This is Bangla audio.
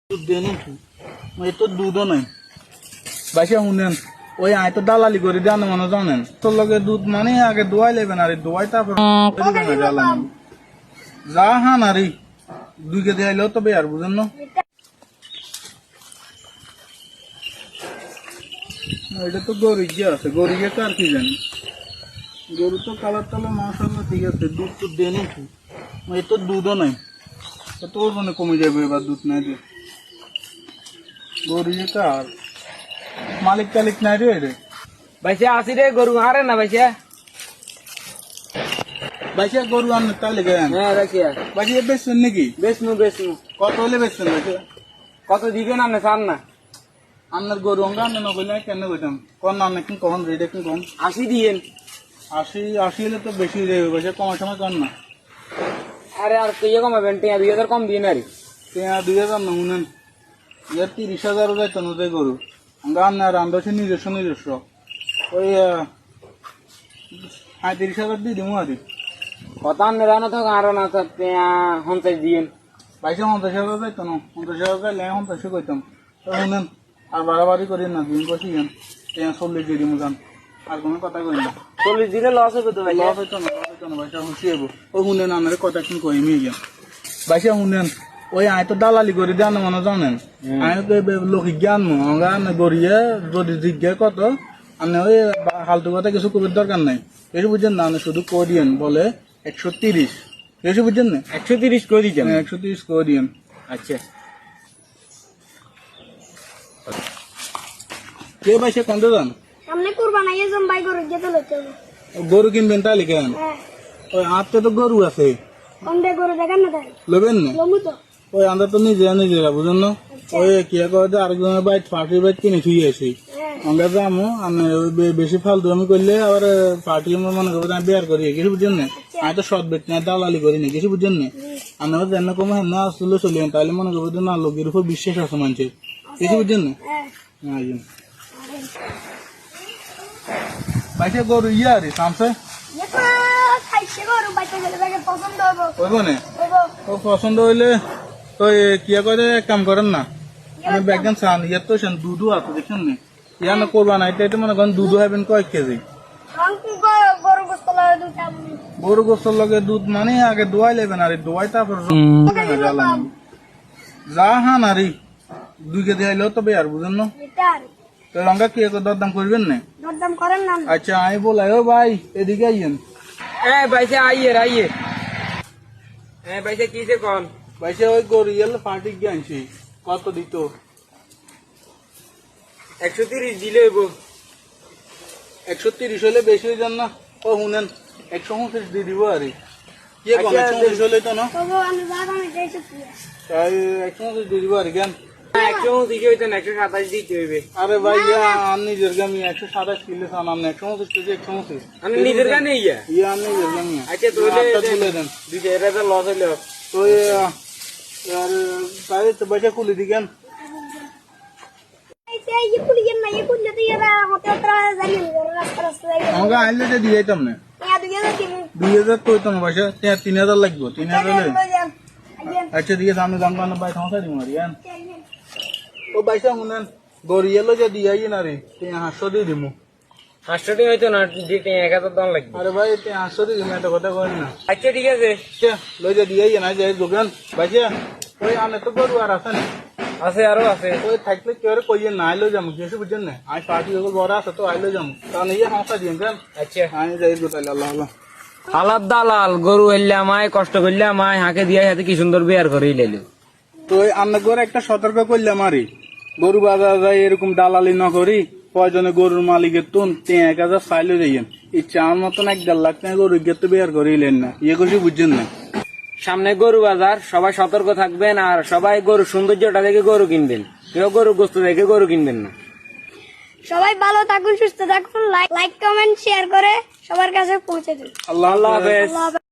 দুধ দিয়ে নাকি ওই তো দুধও নাই বাইসা শুনেন ওই আয় তো দালালি করে দেন মনে জানেন তোর লগে দুধ মানে আগে দোয়াই লেবেন আর দোয়াই তারপর যা হান আর দুই কেজি আইলেও তবে আর বুঝেন না এটা তো গরু গিয়ে আছে গরু গিয়ে কার কি জানি গরু তো কালার টালার মাশাআল্লাহ ঠিক আছে দুধ তো দিয়ে নাকি এই তো দুধও নাই তো মানে কমে যাবে এবার দুধ নাই দিয়ে গরু গিয়ে কার মালিক টালিক নাই রে ভাইসা আসি রে গরু হারে না ভাইসা বাইশা গরু আন তাহলে গেলেন হ্যাঁ ভাইসা বাইশা বেচছেন নাকি বেচনু কত হলে বেচছেন বাইশা কত দিবেন আপনি চান না আপনার গরু অঙ্গা আনলে না বললে কেন বলতাম কোন আন কি কখন রেটে কি কম 80 দিয়েন 80 হলে তো বেশি হয়ে যাবে বাইশা কমার সময় কর না আরে আর তুই কমাবেন 2000 কম দিন আরে 2000 না শুনেন ইয়ার 30,000 যাইতো না গরু অঙ্গা আন আর আন্দাজে নিজস্ব ওই 30,000 দিয়ে দিব আর কত আনলে রানা থাক আর না থাক 50 দিয়েন বাইশা 50,000 যাইতো না 50,000 যাইলে 50 কইতাম তো শুনেন আর বাড়াবাড়ি করি না দিন বসি যান 40 দিয়ে দিব যান আর কোনো কথা কই না 40 দিলে লস হবে তো ভাই লস হইতো না বাইশা খুশি হবো ও শুনেন আমার কথা কি কই মি গিয়া বাইশা শুনেন ওই আয় তো দালালি করে দেন মনে জানেন আয় তো লোক জ্ঞান না গড়িয়ে যদি জিজ্ঞা কত আপনি ওই হালতু কথা কিছু কবির দরকার নাই এসে বুঝছেন না আপনি শুধু করিয়েন বলে 130 এসে বুঝছেন না 130 করে দিতেন 130 করিয়েন আচ্ছা কে বাইশা কোনটা যান हमने कुर्बान ये जम भाई को যেতে লইতে গরু কিনবেন তাহলে কেন হ্যাঁ ওই হাতে তো গরু আছে কোনটা গরু দেখান না তাই লবেন না লমু তো ওই আমরা তো নিজেরা বুঝেন না ওই কি করে আরেকজনের বাইক পার্টির বাইক কিনে থুই আসি হ্যাঁ আমরা যাবো আমি বেশি ফালতু আমি করলে আবার পার্টি মনে করবো আমি বিয়ার করি কিছু বুঝছেন না আমি তো সৎ ব্যক্তি না দালালি করি না কিছু বুঝছেন না আমি আবার যেন কমে হেন আসলে চলিয়েন তাহলে মনে করবো যে না লোকের উপর বিশ্বাস আছে মানুষের কিছু বুঝছেন না হ্যাঁ বাইশে গরু ইয়ে আরে সামসে ये तो খাইছে গরু বাইতে গেলে তাকে পছন্দ হবে ওইব না ওগো ও পছন্দ হইলে তো কি করে এক কাম করেন না আমি ব্যাগন চান ইয়ার তো দুধও আছে দেখছেন না ইয়া না করবা না এটা মনে করেন দুধও হবেন কয়েক কেজি রংকু গরু গোস্তলা দুটা গরু গোস্তর লগে দুধ মানে আগে দোয়াই লেবেন আর দোয়াই তারপর যা হান আর 2 কেজি আইলেও তবে আর বুঝেন না লিটার তো রঙা কি দরদাম করবেন না দরদাম করেন না আচ্ছা আমি বলাই ও ভাই এদিকে আইয়েন এ ভাইসা আইয়ে এ ভাইসা কিসে কোন ভাইসা ওই গরু ইয়েল পার্টি গিয়ে আনছি কত দিত 130 দিলে হইব 130 হলে বেশি হয়ে যান না ও শুনেন 129 দিয়ে দিব আর কি কোন 129 হলে তো না তবু আমি জায়গা আমি যাইছি তাই 129 দিয়ে দিব আর কেন 130 দিকে হইতো 127 দিতে হইবে আরে ভাই আমি নিজের গামি 127 কিলো সান আমি 129 কেজি 129 আমি নিজের গানে ইয়া ইয়া আমি নিজের গামি আচ্ছা তোলে তুলে দেন দুইটা এরা তো লস হইলো তো यार বাইরে তো বসে খুলে দিকেন ये कुलियन ना ये कुलियन तो ये होते होते जानी रास्ता रास्ता जाई আমাকে আইলে যে দিয়ে দিতাম না या दुनिया में किन 2000 তো হইতো না বসে 3000 লাগবে 3000 হলে अगेन আচ্ছা দিয়ে সামনে দাম কানা ভাই থামা দি মারি আন ও বাইসা শুনেন গরিয়েলো যে দিয়াই না রে 500 দিয়ে দিমু 500 টাকা হইতো না দিতে 1000 দাম লাগবে আরে ভাই 500 দিয়ে দিমু এটা কথা কই না আচ্ছা ঠিক আছে আচ্ছা লই যে দিয়াই না যাই দোকান বাইসা ওই আনে তো গরু আর আছে না আছে আরো আছে ওই থাকলে কেউ কইয়ে না আইলো যাম কিছু বুঝছেন না আমি পার্টি যখন বড় আছে তো আইলো যাম কারণ এই হাঁসা দিন কেন আচ্ছা আমি যাই গোটাইলে আল্লাহ আল্লাহ আলাদ দালাল গরু হইলে আমায় কষ্ট করলে আমায় হাঁকে দিয়ে হাতে কি সুন্দর বিয়ার করে লাইলো তো ওই আন্না করে একটা সতর্ক করলাম আরে গরু বাজার যায় এরকম দালালি না করি কয়জনে গরুর মালিকের তুন 1000 চাইলে যাইয়েন ইচ্ছা আমার মতন 1.5 লাখ টাকা গরু গিয়ে তো বিয়ার করেইলেন না ইয়ে কিছু বুঝছেন না সামনে গরু বাজার সবাই সতর্ক থাকবেন আর সবাই গরু সৌন্দর্যটা দেখে গরু কিনবেন কেউ গরু গোস্ত দেখে গরু কিনবেন না সবাই ভালো থাকুন সুস্থ থাকুন লাইক কমেন্ট শেয়ার করে সবার কাছে পৌঁছে দিন আল্লাহ আল্লাহ হাফেজ আল্লাহ